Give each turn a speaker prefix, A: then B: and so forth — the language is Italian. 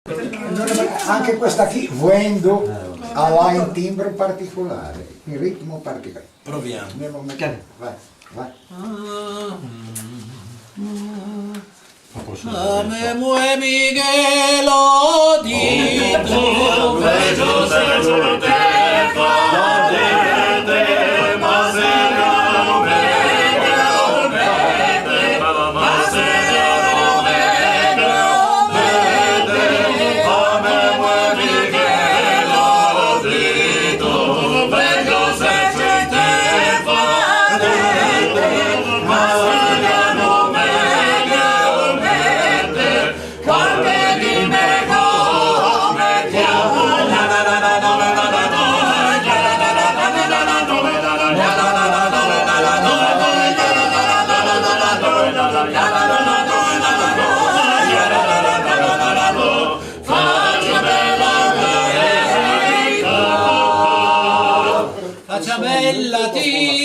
A: Anche questa qui, Vuendo, ha un timbro particolare, il ritmo particolare.
B: Proviamo.
A: Vai, vai.
B: A me muove Miguelo dito, vedo senza tempo, ma se non vedo, ma se non vedo, a me muove Miguelo dito, vedo senza tempo, ma se non vedo. Faccia bella ti